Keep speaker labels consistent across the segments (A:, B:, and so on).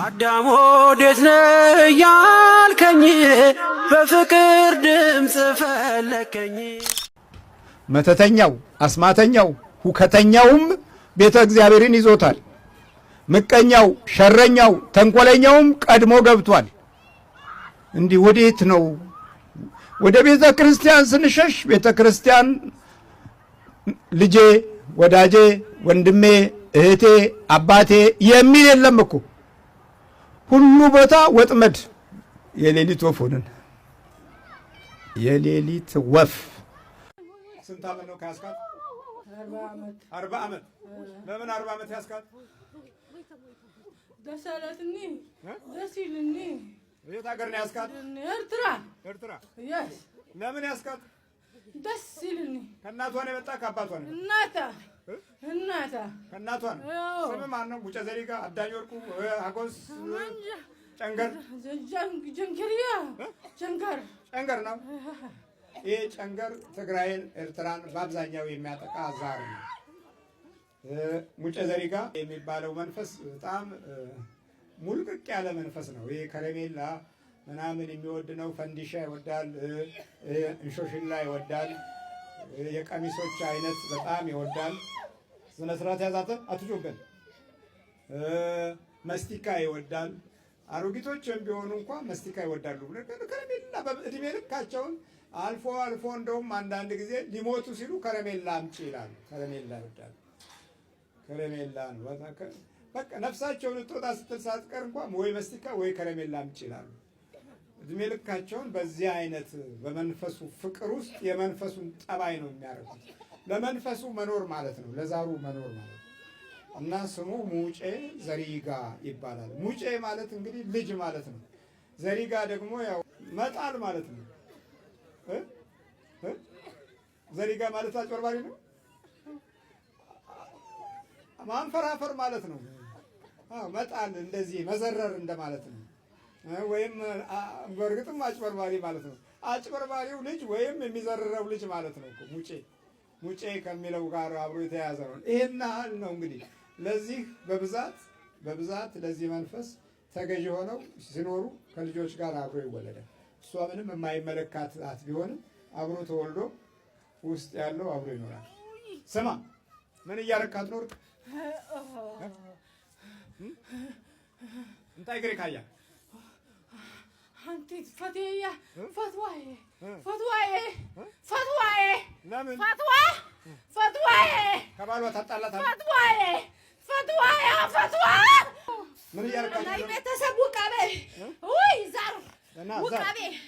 A: አዳም ወዴት ነህ ያልከኝ በፍቅር ድምፅ ፈለከኝ።
B: መተተኛው አስማተኛው ሁከተኛውም ቤተ እግዚአብሔርን ይዞታል። ምቀኛው ሸረኛው ተንኮለኛውም ቀድሞ ገብቷል። እንዲህ ወዴት ነው? ወደ ቤተ ክርስቲያን ስንሸሽ ቤተ ክርስቲያን ልጄ፣ ወዳጄ፣ ወንድሜ፣ እህቴ፣ አባቴ የሚል የለም እኮ። ሁሉ ቦታ ወጥመድ። የሌሊት ወፍ ሆነን የሌሊት ወፍ። ስንት ዓመት ነው ካስካት? 40 ዓመት። ለምን 40 ዓመት ያስካት?
C: ደስ አላትኒ ደስ ይልኒ።
B: የት ሀገር ነው ያስካት?
C: ኤርትራ።
B: ኤርትራ?
C: yes።
B: ለምን ያስካት?
C: ደስ ይልኒ።
B: ከእናቷ ነው የመጣ ከአባቷ ነው?
C: እናታ
B: ከእናቷ ነው። ስም ማን ነው? ሙጨ ዘሪጋ፣ አዳኝ ወርቁ፣ ሀጎስ፣ ጨንገር
C: ጀንከርያ ጨንገር
B: ነው። ይሄ ጨንገር ትግራይን ኤርትራን በአብዛኛው የሚያጠቃ ዛር ነው። ሙጨ ዘሪጋ የሚባለው መንፈስ በጣም ሙልቅቅ ያለ መንፈስ ነው። ይሄ ከረሜላ ምናምን የሚወድ ነው። ፈንዲሻ ይወዳል፣ እንሾሽላ ይወዳል፣ የቀሚሶች አይነት በጣም ይወዳል። ስነ ስርዓት ያዛተ አትጮበል። መስቲካ ይወዳል። አሮጊቶችም ቢሆኑ እንኳን መስቲካ ይወዳሉ። ከረሜላ በእድሜ ልካቸውን አልፎ አልፎ እንደውም አንዳንድ ጊዜ ሊሞቱ ሲሉ ከረሜላ አምጪ ይላሉ። ከረሜላ ይወዳሉ። ከረሜላ ነው በቃ ነፍሳቸውን ልትወጣ ስትል ሳትቀር እንኳን ወይ መስቲካ ወይ ከረሜላ አምጪ ይላሉ። እድሜ ልካቸውን በዚህ አይነት በመንፈሱ ፍቅር ውስጥ የመንፈሱን ጠባይ ነው የሚያደርጉት። ለመንፈሱ መኖር ማለት ነው፣ ለዛሩ መኖር ማለት ነው። እና ስሙ ሙጬ ዘሪጋ ይባላል። ሙጬ ማለት እንግዲህ ልጅ ማለት ነው። ዘሪጋ ደግሞ ያው መጣል ማለት ነው። ዘሪጋ ማለት አጭበርባሪ ነው፣ ማንፈራፈር ማለት ነው። መጣል እንደዚህ መዘረር እንደማለት ነው። ወይም በእርግጥም አጭበርባሪ ማለት ነው። አጭበርባሪው ልጅ ወይም የሚዘርረው ልጅ ማለት ነው። ሙጬ ከሚለው ጋር አብሮ የተያያዘ ነው። ይሄን ያህል ነው እንግዲህ። ለዚህ በብዛት ለዚህ መንፈስ ተገዥ ሆነው ሲኖሩ ከልጆች ጋር አብሮ ይወለዳል። እሷ ምንም የማይመለካታት ቢሆንም አብሮ ተወልዶ ውስጥ ያለው አብሮ ይኖራል። ስማ፣ ምን እያረካት ኖር? እንታይ ግሬ ካያ
C: አንተ ፈትያ ፈትዋዬ
B: ለምን
C: ፈትዋዬ
B: ከባሏ ታጣላታለህ?
C: ፈትዋ
B: ምን እያረካት ነው?
C: ቤተሰብ ውቃቤ ወይ ዛር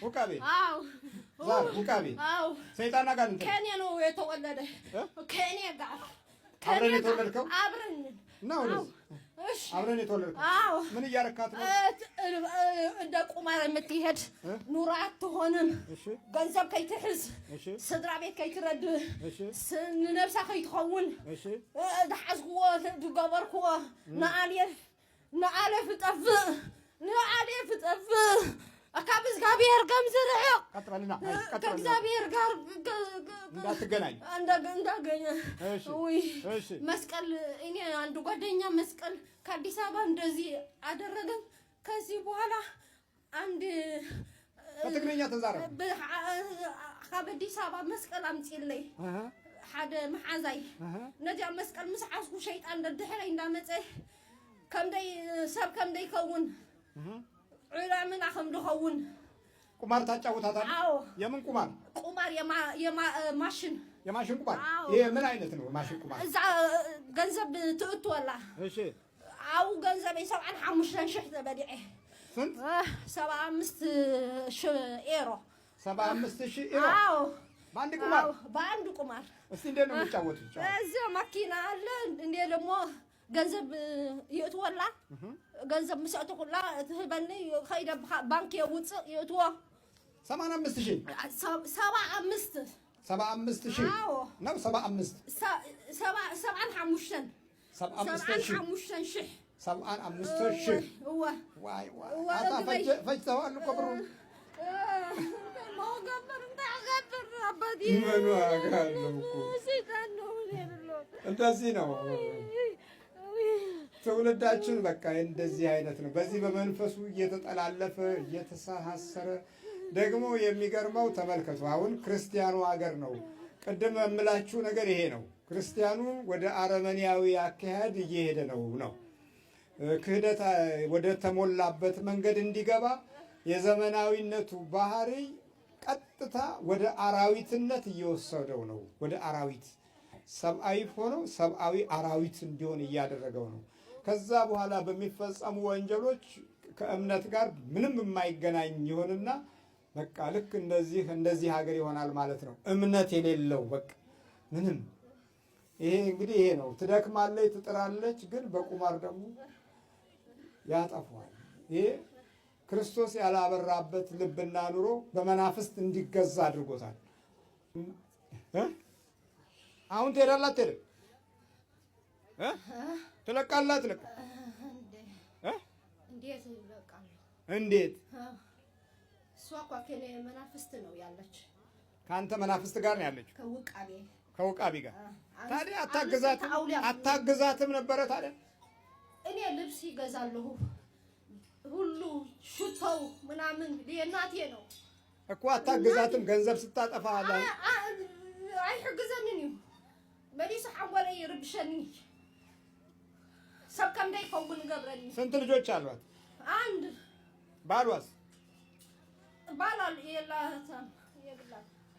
B: ውቃቤ
C: አዎ
B: ዛር ውቃቤ
C: አዎ
B: ሰይጣን ጋር እንትን
C: ከኔ ነው የተወለደ። ከኔ ጋር
B: አብረን የተወለድከው?
C: አብረን
B: ነው። እሺ አብረን የተወለድከው?
C: አዎ።
B: ምን እያረካት ነው?
C: እንደ ቁማር የምትሄድ ኑሮ አትሆንም። ገንዘብ ከይትሕዝ፣ ስድራ ቤት ከይትረድእ፣ ንነብሳ ከይትኸውን፣ ዝሓዝክዎ ዝገበርክዎ ንዓለ ፍጠፍእ ካብ እግዚአብሔር ከም ዝርሕቕ ከእግዚአብሔር ጋር
B: እንዳትገናኝ
C: እንዳገኘ። መስቀል እኔ አንድ ጓደኛ መስቀል ከአዲስ አበባ እንደዚህ አደረገን። ከዚህ በኋላ አንድ
B: በትግርኛ ተዛረበ
C: ካብ አዲስ አበባ መስቀል አምጪለይ ሓደ መሓዛይ ነዚያ መስቀል ምስ ዓስኩ ሸይጣን ደድሕረይ እንዳመፀ ሰብ ከምደይ ከውን ዑላ ምና ከም ድኸውን
B: ቁማር ታጫውታታለህ?
C: አዎ።
B: የምን ቁማር?
C: ቁማር የማሽን
B: ቁማር። ይሄ ምን አይነት ነው ማሽን ቁማር?
C: እዛ ገንዘብ ትእትወላ።
B: እሺ
C: አው ገንዘብ 75,000 ተበዲዐ።
B: ስንት?
C: 75,000 ዩሮ።
B: 75,000 ዩሮ?
C: አዎ።
B: በአንድ ቁማር። እስቲ እንዴት ነው የምትጫወቱት?
C: እዛ ማኪና አለ እንዴ ደግሞ ገንዘብ ይእትወላ። ገንዘብ ምስእቱ ኩላ ትህበኒ ከይደ ባንክ የውፅእ ይእትዎ
B: 85,000 75,000
C: አዎ
B: ነው 75
C: 75,000
B: 75,000 ዋይ አታ ፈጅተዋል እኮ ብሩን። ምን ዋጋ አለው እኮ እንደዚህ ነው። ትውልዳችን በቃ እንደዚህ አይነት ነው። በዚህ በመንፈሱ እየተጠላለፈ እየተሳሰረ ደግሞ የሚገርመው ተመልከቱ። አሁን ክርስቲያኑ ሀገር ነው። ቅድም የምላችሁ ነገር ይሄ ነው። ክርስቲያኑ ወደ አረመኔያዊ አካሄድ እየሄደ ነው። ክህደት ወደ ተሞላበት መንገድ እንዲገባ የዘመናዊነቱ ባህሪ ቀጥታ ወደ አራዊትነት እየወሰደው ነው። ወደ አራዊት ሰብአዊ ሆኖ ሰብአዊ አራዊት እንዲሆን እያደረገው ነው። ከዛ በኋላ በሚፈጸሙ ወንጀሎች ከእምነት ጋር ምንም የማይገናኝ ይሆንና በቃ ልክ እንደዚህ ሀገር ይሆናል ማለት ነው። እምነት የሌለው በቃ ምንም። ይሄ እንግዲህ ይሄ ነው። ትደክማለች፣ ትጥራለች፣ ግን በቁማር ደግሞ ያጠፋዋል። ይሄ ክርስቶስ ያላበራበት ልብና ኑሮ በመናፍስት እንዲገዛ አድርጎታል። አሁን ትሄዳለህ አትሄድም? ትለቃለህ አትለቅም?
C: እንዴት ይለቃለሁ?
B: እንዴት?
C: እሷ እኮ ከኔ መናፍስት ነው ያለች።
B: ከአንተ መናፍስት ጋር ነው ያለችው? ከውቃቢ ጋር። ታዲያ አታግዛትም ነበረ? ታዲያ
C: እኔ ልብስ ይገዛለሁ ሁሉ ሽቶው ምናምን የእናቴ ነው
B: እኮ። አታግዛትም? ገንዘብ ስታጠፋ
C: አይሕግዘንን እዩ መሊሱ ሓወለ ይርብሸኒ ሰብ ከምደ ይከውን ገብረኒ።
B: ስንት ልጆች አሏት?
C: አንድ።
B: ባሏስ?
C: ባል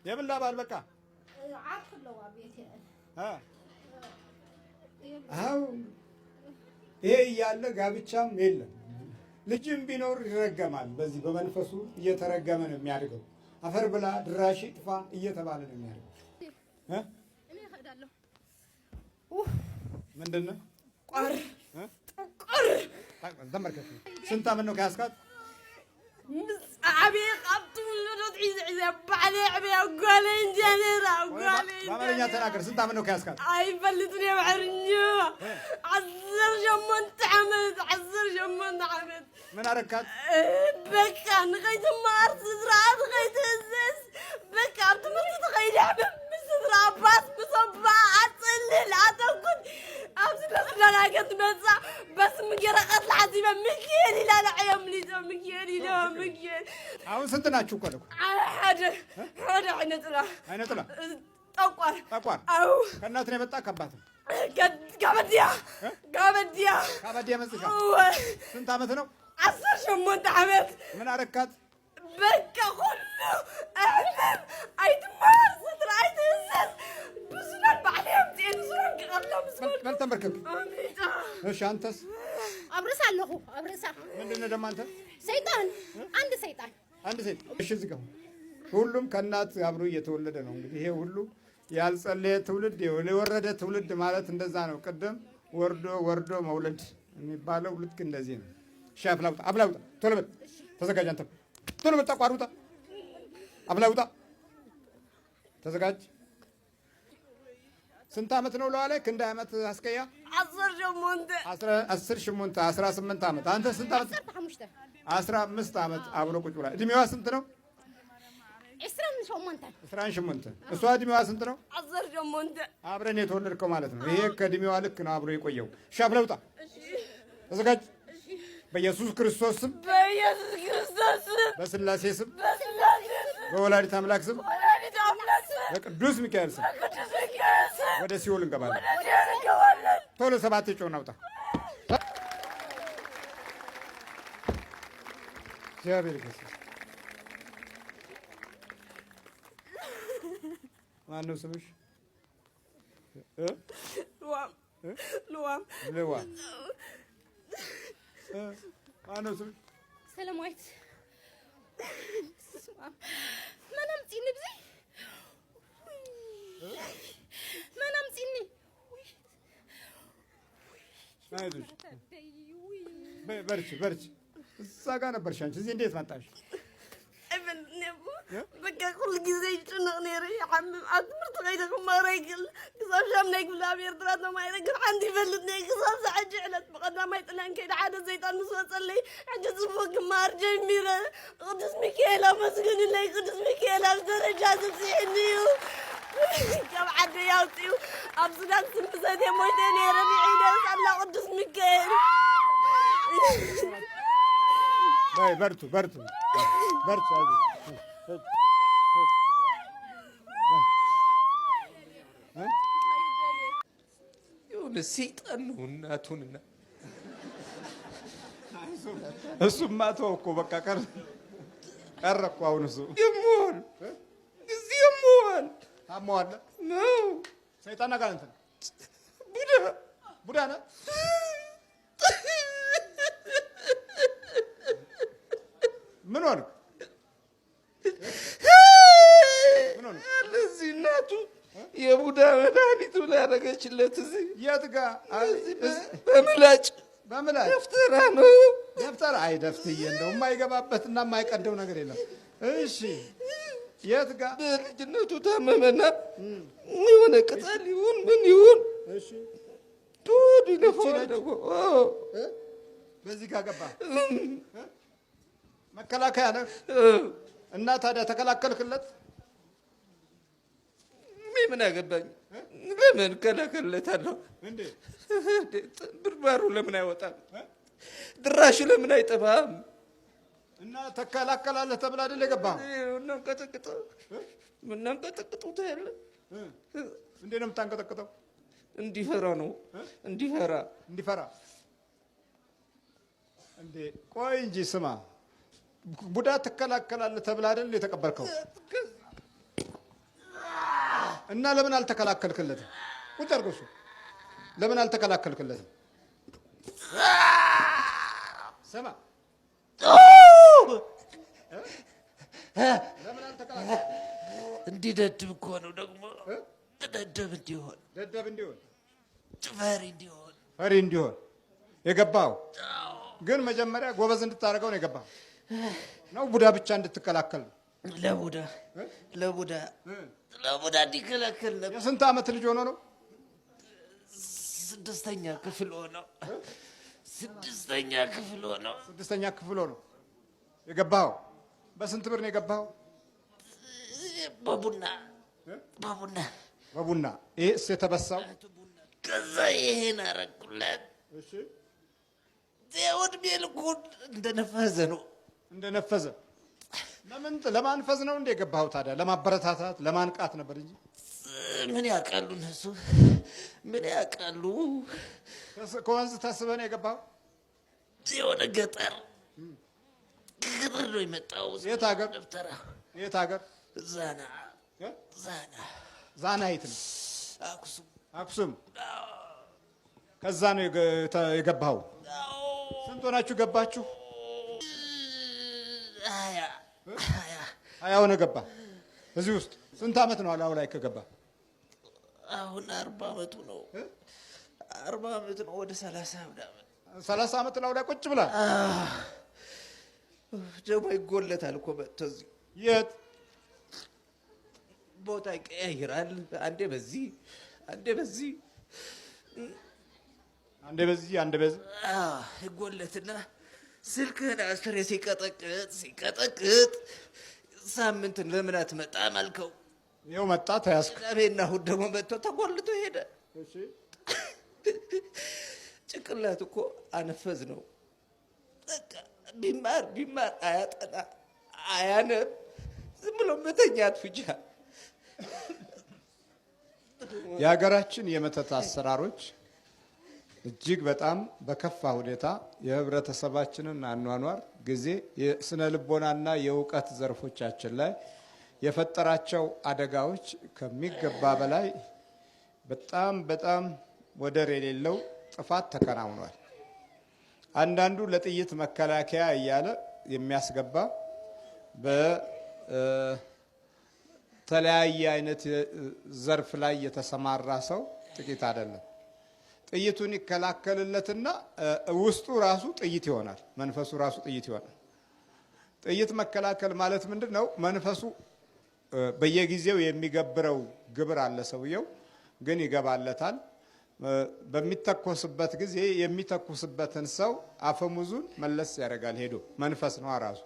B: የብላ ባል በቃ
C: ዓርክለዋ ቤት
B: ይሄ እያለ ጋብቻም የለም። ልጅም ቢኖር ይረገማል። በዚህ በመንፈሱ እየተረገመ ነው የሚያድገው። አፈር ብላ ድራሽ ጥፋ እየተባለ ነው የሚያድገው። ምንድን ነው?
C: ቆር
B: ተመልከቱ። ስንት ዓመት ነው ከያዝካት?
C: አቤ ቀብቱ ዒዝ ባዕለ ዕቤ ጓለ እንጀራ ጓለ
B: በአማርኛ ተናገር። ስንት ዓመት ነው ከያዝካት?
C: አይፈልጥን የባሕርኛ 18 ዓመት።
B: ምን አረካት?
C: በቃ ንኸይትማር ስድራ ንኸይትእዘዝ በቃ ኣብ ትምህርቲ ትኸይድሕብብ ምስድራ ባስ ብሶባ ኣፅልል ኣተኩት ኣብዚ ደስዳናገት መፃ በስ ምጌረ ቀትላ ዓዚበ ምክየል ኢላ ንዕዮም ሊዞ ምክየል ኢሎ ምክየል።
B: አሁን ስንት ናችሁ? እኮ
C: ሓደ ዓይነጥላ ጠቋር።
B: አው ከእናት ነው የመጣ? ከአባት ነው? ጋበዲያ መጽሻ። ስንት ዓመት ነው?
C: 18 ዓመት።
B: ምን አረካት?
C: በቃ ሁሉ እህልም አይትማር ስድራ አይትእዘዝ ብዙናን ባዕልዮም ጤን ዙረን ክቐሎም
B: በል ተንበርከክ። እሺ አንተስ?
C: አብርሳ አለሁ። አብርሳ
B: ምንድን ነው ደግሞ አንተ?
C: ሰይጣን። አንድ ሰይጣን።
B: እሺ እዚህ ጋር ሁሉም ከእናት አብሮ እየተወለደ ነው። እንግዲህ ይሄ ሁሉ ያልጸለየ ትውልድ የወረደ ትውልድ ማለት እንደዛ ነው። ቅድም ወርዶ መውለድ የሚባለው ልክ እንደዚህ ነው። እሺ አብላውጣ ቶሎ በል ተዘጋጅ። አንተ ቶሎ በል ጠቋሩጣ አብላውጣ ተዘጋጅ። ስንት ዓመት ነው ለዋለክ? እንደ ዓመት አስቀያ 18 ዓመት። አንተ ስንት ዓመት? 15 ዓመት አብሮ ቁጭ ብላ። እድሜዋ ስንት ነው? 18። እሷ እድሜዋ ስንት ነው?
C: 18።
B: አብረን የተወለድከው ማለት ነው። ይሄ ከእድሜዋ ልክ ነው አብሮ የቆየው። እሺ አብለውጣ ተዘጋጅ። በኢየሱስ ክርስቶስ ስም፣ በስላሴ ስም፣ በወላዲተ አምላክ ስም፣ በቅዱስ ሚካኤል ስም ወደ ሲኦል እንገባለን። ቶሎ 7 ጮህ እናውጣ። እግዚአብሔር ይመስገን። ማነው ስምሽ?
C: ልዋም።
B: ማነው ስምሽ?
C: ሰላማዊት። መናምፂኒ ብዚ መናምፂኒ
B: አይዞሽ፣ በርቺ። እዛ ጋር ነበርሽ አንቺ። እዚህ እንዴት መጣሽ?
C: በቃ ኩሉ ጊዜ ይጭነቅ ነይረ ይሓምም ኣብ ትምህርቲ ከይደ ክመሃሮ ይክእል ክሳብ ሻምናይ ክፍሊ ኣብ ኤርትራ ተማሂረ ግን ሓንቲ ይፈልጥ ነይ ክሳብ ሰዓት ዕለት ብቐዳማይ ጥልያን ከይደ ሓደ ዘይጣን ምስ ወፀለይ ሕጂ ፅቡቅ ክመሃር ጀሚረ ቅዱስ ሚካኤል ኣመስግንለይ። ቅዱስ ሚካኤል ኣብ ደረጃ ዘብፅሕኒ እዩ።
D: كم عد يوطيو أبصدان سمسات يموتين يا ربيعي ناس الله قدس مكين
B: باي برتو
E: يقول السيطان وناتوننا
B: እሱም ማተው እኮ በቃ ቀረኩ አሁን እሱ
E: يمون እዚህ يمون
B: ታሟል
E: ነው
B: ሰይጣን ጋር እንትን ቡዳ ነው ምን ሆነ
E: ለዚህ እናቱ የቡዳ መድኃኒቱ ላደረገችለት እዚህ
B: የት ጋር
E: በምላጭ ደፍተራ ነው
B: ደፍተራ አይ ደፍትዬ እንደው የማይገባበትና የማይቀደው ነገር የለም እሺ የት ጋር
E: በልጅነቱ ታመመና የሆነ ቅጠል ይሁን ምን ይሁን
B: እሺ
E: ቱዲ ለፈወደው
B: በዚህ ጋር ገባ መከላከያ ነህ እና ታዲያ ተከላከልክለት
E: ምን አገባኝ ለምን ከለከለታለሁ
B: እንዴ
E: ብርባሩ ለምን አይወጣም ድራሹ ለምን አይጠፋም
B: እና ተከላከላለህ ተብላ አይደል የገባህ
E: እና ከተከተው ምንም ከተከተው ታያለ
B: እንዴ ነው የምታንቀጠቅጠው
E: እንዲፈራ ነው እንዲፈራ እንዴ ቆይ እንጂ ስማ ቡዳ ተከላከላለህ ተብላ አይደል የተቀበልከው እና ለምን አልተከላከልክለትም ቁጭ አድርገው እሱ ለምን አልተከላከልክለትም ስማ ለምን አልተከላከልክለትም እንዲደድብ እኮ ነው ደግሞ ደደብ እንዲሆን
B: ፈሪ እንዲሆን የገባው ግን መጀመሪያ ጎበዝ እንድታደርገው ነው የገባው ነው ቡዳ ብቻ እንድትከላከል
E: ለቡዳ እንዲከላከል ነበር
B: የስንት ዓመት ልጅ ሆኖ ነው
E: ስድስተኛ ክፍል ሆኖ
B: የገባው በስንት ብር ነው የገባው በቡና ይሄስ የተበሳው
E: ከዛ ይሄን አረኩለት
B: እሺ
E: ወድሜ ልኩን እንደነፈዘ
B: ለማንፈዝ ነው እንደ የገባው ታዲያ ለማበረታታት ለማንቃት ነበር እንጂ
E: ምን ያውቃሉ እነሱ
B: ከወንዝ ተስበህ ነው የገባው
E: የሆነ ገጠር ነው የመጣው
B: የት ሀገር ዛና የት ነው አክሱም ከዛ ነው የገባው ስንት ሆናችሁ ገባችሁ ሀያ ሆነ ገባ እዚህ ውስጥ ስንት ዓመት ነው አላው ላይ ከገባ
E: አሁን 40 ዓመቱ ነው 40 ዓመት ነው ወደ
B: 30 ዓመት ላው ላይ ቁጭ ብላ
E: ደግሞ ይጎለታል እኮ በተዚህ
B: የት
E: ቦታ ይቀያይራል አንዴ በዚህ ይጎለትና ስልክህን አስሬ ሲቀጠቅጥ ሳምንት ለምን አትመጣም አልከው
B: ይኸው መጣ ተያዝክ
E: ቅዳሜና እሑድ ደግሞ መጥቶ ተጎልቶ ሄደ
B: እሺ
E: ጭቅላት እኮ አነፈዝ ነው በቃ ቢማር አያጠና አያነብ ዝም ብሎ መተኛት ብቻ
B: የሀገራችን የመተት አሰራሮች እጅግ በጣም በከፋ ሁኔታ የህብረተሰባችንን አኗኗር ጊዜ የስነ ልቦናና የእውቀት ዘርፎቻችን ላይ የፈጠራቸው አደጋዎች ከሚገባ በላይ በጣም ወደር የሌለው ጥፋት ተከናውኗል። አንዳንዱ ለጥይት መከላከያ እያለ የሚያስገባ በተለያየ አይነት ዘርፍ ላይ የተሰማራ ሰው ጥቂት አይደለም። ጥይቱን ይከላከልለትና ውስጡ ራሱ ጥይት ይሆናል፣ መንፈሱ ራሱ ጥይት ይሆናል። ጥይት መከላከል ማለት ምንድነው? መንፈሱ በየጊዜው የሚገብረው ግብር አለ። ሰውየው ግን ይገባለታል። በሚተኮስበት ጊዜ የሚተኩስበትን ሰው አፈሙዙን መለስ ያደርጋል። ሄዶ መንፈስ ነው ራሱ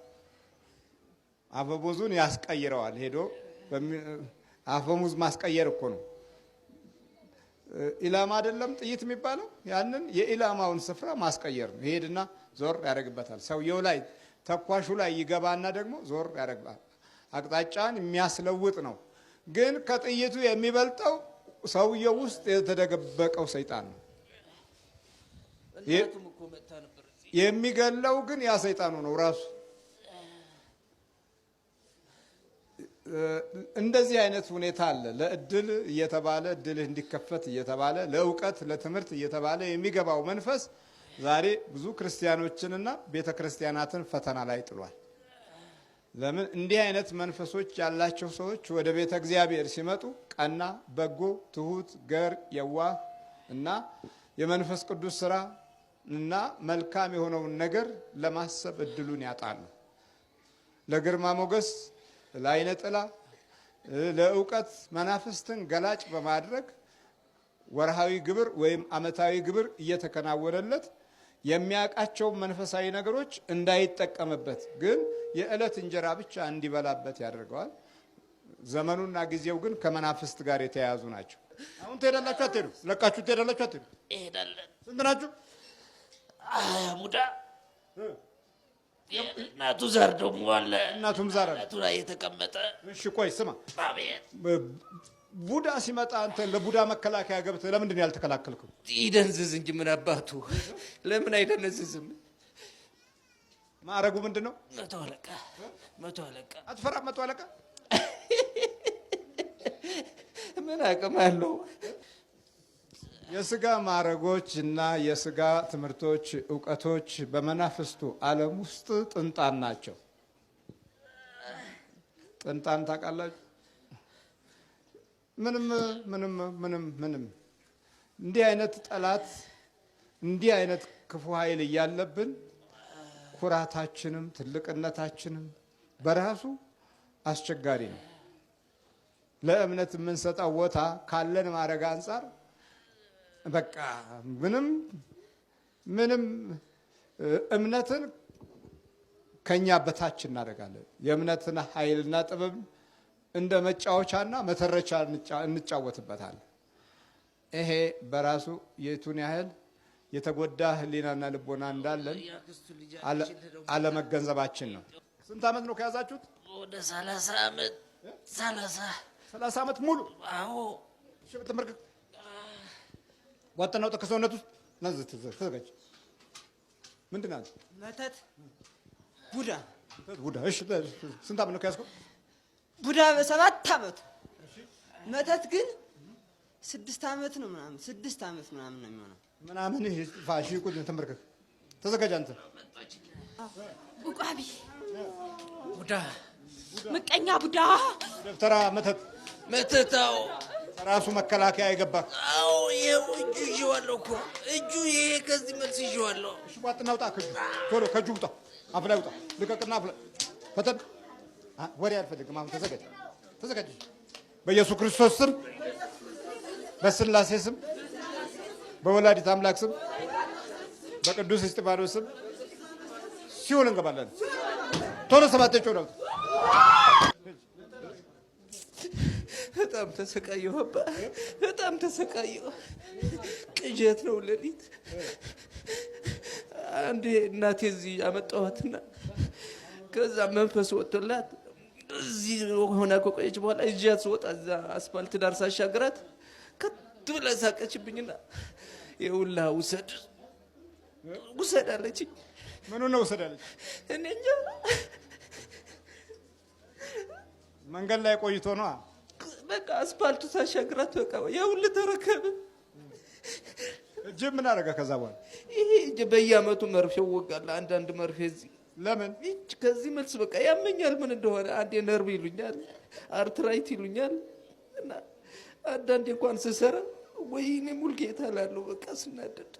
B: አፈሙዙን ያስቀይረዋል። ሄዶ አፈሙዝ ማስቀየር እኮ ነው። ኢላማ አይደለም ጥይት የሚባለው ያንን የኢላማውን ስፍራ ማስቀየር ነው። ይሄድና ዞር ያደርግበታል። ሰውየው ላይ ተኳሹ ላይ ይገባና ደግሞ ዞር ያደርጋል። አቅጣጫን የሚያስለውጥ ነው። ግን ከጥይቱ የሚበልጠው ሰውየው ውስጥ የተደበቀው ሰይጣን ነው። የሚገለው ግን ያ ሰይጣኑ ነው ራሱ። እንደዚህ አይነት ሁኔታ አለ። ለእድል እየተባለ እድልህ እንዲከፈት እየተባለ ለእውቀት ለትምህርት እየተባለ የሚገባው መንፈስ ዛሬ ብዙ ክርስቲያኖችንና ቤተክርስቲያናትን ፈተና ላይ ጥሏል። ለምን? እንዲህ አይነት መንፈሶች ያላቸው ሰዎች ወደ ቤተ እግዚአብሔር ሲመጡ ቀና፣ በጎ፣ ትሁት፣ ገር፣ የዋህ እና የመንፈስ ቅዱስ ስራ እና መልካም የሆነውን ነገር ለማሰብ እድሉን ያጣሉ። ለግርማ ሞገስ፣ ለዓይነ ጥላ፣ ለእውቀት መናፍስትን ገላጭ በማድረግ ወርሃዊ ግብር ወይም ዓመታዊ ግብር እየተከናወነለት የሚያውቃቸው መንፈሳዊ ነገሮች እንዳይጠቀምበት ግን የዕለት እንጀራ ብቻ እንዲበላበት ያደርገዋል። ዘመኑና ጊዜው ግን ከመናፍስት ጋር የተያያዙ ናቸው። አሁን ትሄዳላችሁ አትሄዱ? ለቃችሁ ትሄዳላችሁ አትሄዱ?
F: እሄዳለን።
B: ስንት ናችሁ?
F: ሙዳ እናቱ ዛር ደግሞ አለ።
B: እናቱም ዛር አለ።
F: እናቱ ላይ የተቀመጠ።
B: እሺ ቆይ ስማ፣
F: አቤት።
B: ቡዳ ሲመጣ አንተ ለቡዳ መከላከያ ገብተህ ለምንድን ነው ያልተከላከልከው?
F: ይደንዝዝ እንጂ ምን አባቱ ለምን አይደነዝዝም?
B: ማዕረጉ ምንድን ነው?
F: መቶ አለቃ። መቶ አለቃ።
B: አትፈራም? መቶ አለቃ
F: ምን አቅም አለው?
B: የስጋ ማዕረጎች እና የስጋ ትምህርቶች፣ እውቀቶች በመናፍስቱ ዓለም ውስጥ ጥንጣን ናቸው። ጥንጣን ታውቃላችሁ? ምንም እንዲህ አይነት ጠላት እንዲህ አይነት ክፉ ኃይል እያለብን ኩራታችንም ትልቅነታችንም በራሱ አስቸጋሪ ነው። ለእምነት የምንሰጠው ቦታ ካለን ማዕረግ አንጻር በቃ ምንም እምነትን ከኛ በታች እናደርጋለን። የእምነትን ኃይልና ጥበብ እንደ መጫወቻና መተረቻ እንጫወትበታለን። ይሄ በራሱ የቱን ያህል የተጎዳ ሕሊናና ልቦና እንዳለን አለመገንዘባችን ነው። ስንት ዓመት ነው ከያዛችሁት?
F: ወደ 30 ዓመት።
B: 30 ዓመት ሙሉ?
F: አዎ።
B: እሺ በተመርከክ ወጥነው ተከሰውነቱ ነዝት ተዘጋጅ። ምንድን ነው?
A: መተት ቡዳ።
B: እሺ ስንት ዓመት ነው ከያዝከው?
A: ቡዳ በ7 ዓመቱ። መተት ግን 6 ዓመት ነው ምናምን 6 ዓመት ምናምን ነው የሚሆነው።
B: ምናምን ፋሺ ቁድ ተመርከክ ተዘጋጅ። አንተ
D: ቡቃቢ ቡዳ ምቀኛ ቡዳ
B: ደብተራ
F: መተታው
B: ራሱ መከላከያ የገባ።
F: አዎ ይሄው እጁ ይዤዋለሁ እኮ እጁ ይሄ ከዚህ መልስ ይዤዋለሁ።
B: እሺ ቋጥና ውጣ። ቶሎ ከእጁ ውጣ። አፍ ላይ ውጣ። ልቀቅና አፍ ላይ ፈተን። ወሬ አልፈልግም። አሁን ተዘጋጅ። በኢየሱስ ክርስቶስ ስም፣ በስላሴ ስም፣ በወላዲት አምላክ ስም፣ በቅዱስ እስጢፋኖስ ስም ሲኦል እንገባለን። ቶሎ 7 ጮህ ነው።
F: በጣም ተሰቃየሁ አባ፣ በጣም ተሰቃየሁ። ቅዠት ነው ሌሊት። አንዴ እናቴ እዚህ አመጣኋትና ከዛ መንፈስ ወጥቶላት እዚህ ሆና ከቆየች በኋላ እዚያት ስወጣ እዛ አስፋልት ዳር ሳሻግራት ከት ብላ ሳቀችብኝና ይኸውልህ ውሰድ አለችኝ።
B: ምኑን ነው ውሰድ አለች?
F: እኔ እንጃ።
B: መንገድ ላይ ቆይቶ ነው።
F: በቃ አስፋልቱ ሳሻግራት በቃ ይኸውልህ ተረከበ።
B: እጅ ምን አደረገ ከዛ በኋላ?
F: ይሄ በየዓመቱ መርፌ ወጋለ። አንዳንድ መርፌ እዚህ
B: ለምን
F: እጅ ከዚህ መልስ በቃ ያመኛል። ምን እንደሆነ አንዴ ነርቭ ይሉኛል፣ አርትራይት ይሉኛል። እና አንዳንዴ እንኳን ስሰራ ወይኔ ሙልጌታ እላለሁ። በቃ ስናደድ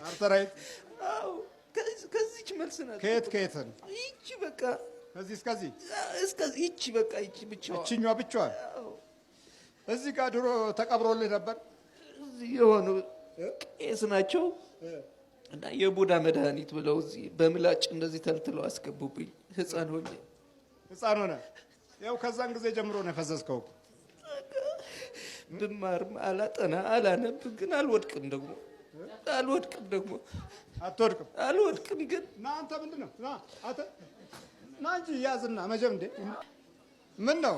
B: አርትራይት።
F: አዎ ከዚህች መልስ ናት።
B: ከየት ነው?
F: ይቺ በቃ
B: ከዚህ እስከዚህ
F: ይቺ በቃ ይቺ ብቻዋን።
B: እቺኛዋ ብቻዋን። እዚህ ጋር ድሮ ተቀብሮልህ ነበር።
F: እዚህ የሆኑ ቄስ ናቸው እና የቡዳ መድኃኒት ብለው እዚህ በምላጭ እንደዚህ ተልትለው አስገቡብኝ። ህፃን ሆነ።
E: ያው ከዛን ጊዜ ጀምሮ ነው የፈዘዝከው።
F: ብማርም አላጠና አላነብ ግን አልወድቅም ደግሞ
E: አትወድቅም?
F: አልወድቅም ግን
E: ና አንተ ምንድን ነው? ና አንተ ና እንጂ ያዝና መጀም እንዴ ምን ነው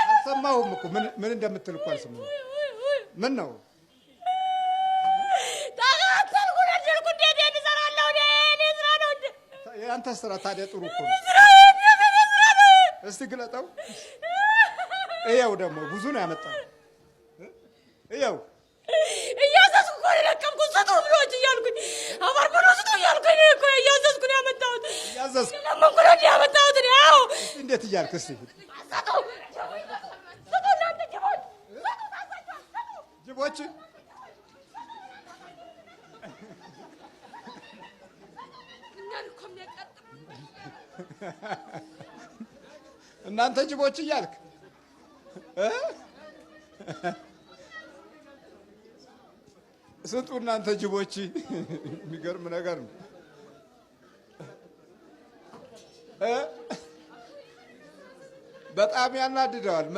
E: አልሰማሁም እኮ ምን እንደምትል እኮ አልሰማሁም። ምን ነው የአንተ ስራ ታዲያ ጥሩ እኮ ነው። እስቲ ግለጠው። እያው ደግሞ ብዙ ነው ያመጣው። እያው
D: እያዘዝኩ እኮ ነው የለቀምኩት። ስጡ ብሎች እያልኩኝ አማር ብሎ ስጡ እያልኩኝ እኮ እያዘዝኩ ነው ያመጣሁት።
E: እያዘዝኩ
D: ለመንኩ ነው ያመጣሁት ነው። አዎ
E: እንዴት እያልክ እስቲ
D: ስጡ እናንተ
E: ጅቦች እናንተ ጅቦች እያልክ ስጡ እናንተ ጅቦች። የሚገርም ነገር ነው። በጣም ያናድደዋል።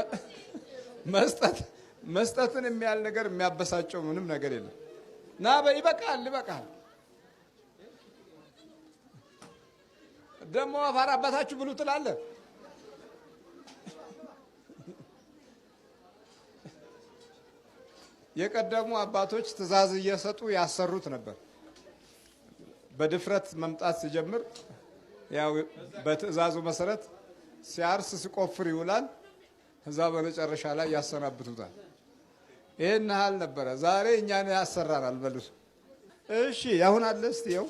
E: መስጠትን የሚያህል ነገር የሚያበሳጨው ምንም ነገር የለም። ና ይበቃል። ደግሞ አፋር አባታችሁ ብሉ ትላለህ። የቀደሙ አባቶች ትእዛዝ እየሰጡ ያሰሩት ነበር። በድፍረት መምጣት ሲጀምር ያው በትእዛዙ መሰረት ሲያርስ ሲቆፍር ይውላል። እዛ በመጨረሻ ላይ ያሰናብቱታል። ይሄን ያህል ነበረ። ዛሬ እኛን ያሰራራል በሉት። እሺ አሁን አለ እስቲ ያው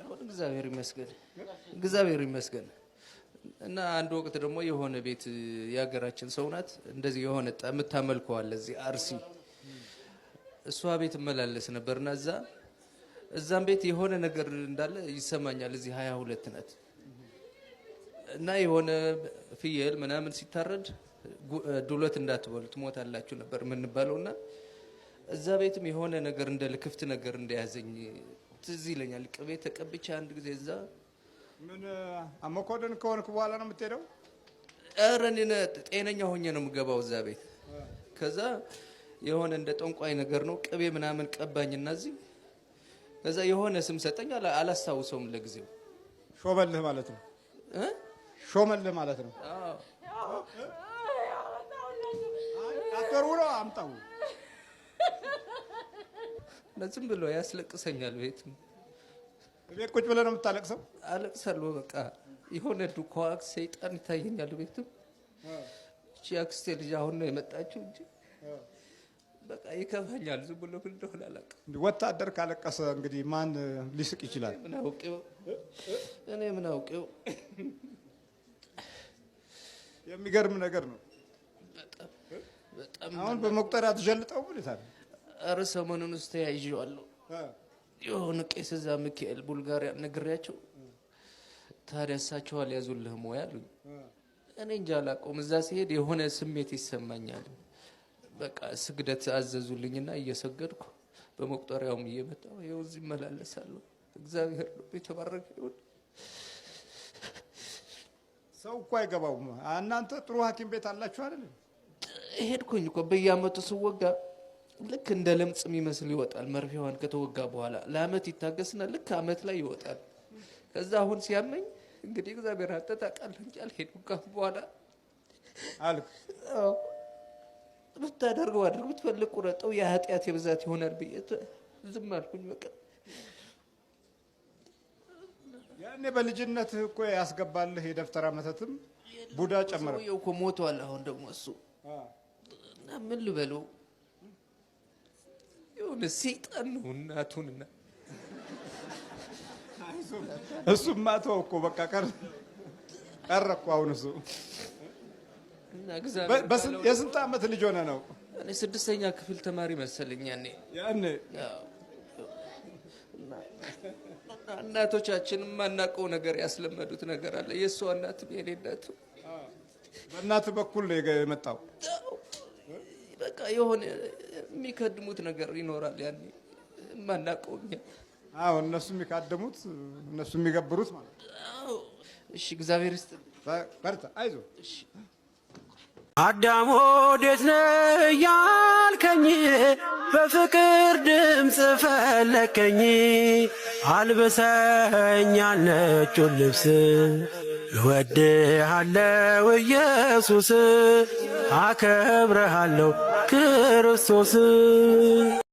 F: አሁን እግዚአብሔር ይመስገን። እና አንድ ወቅት ደግሞ የሆነ ቤት ያገራችን ሰው ናት እንደዚህ የሆነ የምታመልከው አለ እዚህ አርሲ እሷ ቤት መላለስ ነበርና እዛም ቤት የሆነ ነገር እንዳለ ይሰማኛል። እዚህ 22 ናት እና የሆነ ፍየል ምናምን ሲታረድ ዱለት እንዳትበሉ ትሞታላችሁ ነበር የምንባለውና እዛ ቤትም የሆነ ነገር ክፍት ነገር እንደያዘኝ ትዝ ይለኛል። ቅቤ ተቀብቼ አንድ ጊዜ እዛ
E: ምን አመኮደን ከሆንክ በኋላ ነው የምትሄደው?
F: ኧረ እኔ ጤነኛ ሆኜ ነው የምገባው እዛ ቤት። ከዛ የሆነ እንደ ጠንቋይ ነገር ነው ቅቤ ምናምን ቀባኝና ከዛ የሆነ ስም ሰጠኝ። አላስታውሰውም ለጊዜው።
E: ሾመልህ ማለት ነው። ሾመልህ ማለት ነው። አጥሩሮ አምጣው
F: ዝም ብሎ ያስለቅሰኛል። ቤት
E: ቁጭ ብለህ ነው የምታለቅሰው?
F: አለቅሳለሁ። በቃ የሆነ ዱኳ ሰይጣን ይታየኛል ቤትም። እቺ አክስቴ ልጅ አሁን ነው የመጣችው እንጂ በቃ ይከፋኛል። ዝም ብሎ ምን እንደሆነ አላውቅም።
E: ወታደር ካለቀሰ እንግዲህ ማን ሊስቅ ይችላል?
F: እኔ ምን አውቄው።
E: የሚገርም ነገር ነው
F: በጣም።
E: አሁን በመቁጠሪያ ትጀልጠው ብለታል።
F: ኧረ ሰሞኑን ውስጥ ተያይዤዋለሁ። የሆነ ቄስ እዛ ሚካኤል ቡልጋሪያ ነግሬያቸው ታዲያ እሳቸው አልያዙልህም ወይ አሉኝ። እኔ እንጃ አላውቀውም። እዛ ሲሄድ የሆነ ስሜት ይሰማኛል። በቃ ስግደት አዘዙልኝና እየሰገድኩ በመቁጠሪያውም እየመጣሁ ይኸው እዚህ እመላለሳለሁ። እግዚአብሔር ነው የተባረከ ይሁን።
E: ሰው እኮ አይገባውም። እናንተ ጥሩ ሐኪም ቤት አላችሁ አይደል?
F: ሄድኩኝ እኮ በየአመቱ ስወጋ ልክ እንደ ለምጽ የሚመስል ይወጣል። መርፌዋን ከተወጋ በኋላ ለአመት ይታገስና ልክ አመት ላይ ይወጣል። ከዛ አሁን ሲያመኝ እንግዲህ እግዚአብሔር አንተ ታውቃለህ እንጂ አልሄድኩም። ካሁን በኋላ
E: አልክ
F: ብታደርገው አድርግ፣ ብትፈልግ ቁረጠው፣ የኃጢአት የብዛት ይሆናል ብዬ ዝም አልኩኝ። በቃ
E: ያኔ በልጅነትህ እኮ ያስገባልህ የደፍተራ መተትም ቡዳ ጨመረ።
F: ሰውዬው እኮ ሞቷል። አሁን ደግሞ እሱ እና ምን ልበለው የሆነ ሰይጣን ነው እናቱንና
E: እሱማ ተው እኮ በቃ ቀረ እኮ አሁን እሱ። የስንት ዓመት ልጅ ሆነ ነው?
F: እኔ 6ኛ ክፍል ተማሪ መሰለኝ ያኔ። እናቶቻችን የማናውቀው ነገር ያስለመዱት ነገር አለ። የእሷ እናትም የኔ እናትም
E: በእናት በኩል ነው የመጣው።
F: በቃ የሆነ የሚከድሙት ነገር ይኖራል ያኔ ማናቀው
E: አዎ እነሱ የሚካደሙት እነሱ የሚገብሩት ማለት
F: አዎ እሺ እግዚአብሔር ይስጥ
E: በርታ አይዞ
F: እሺ
G: አዳም ወዴት ነህ ያልከኝ በፍቅር ድምፅ ፈለከኝ አልብሰኝ ነጩን ልብስ እወድሃለሁ ኢየሱስ አከብረሃለሁ ክርስቶስ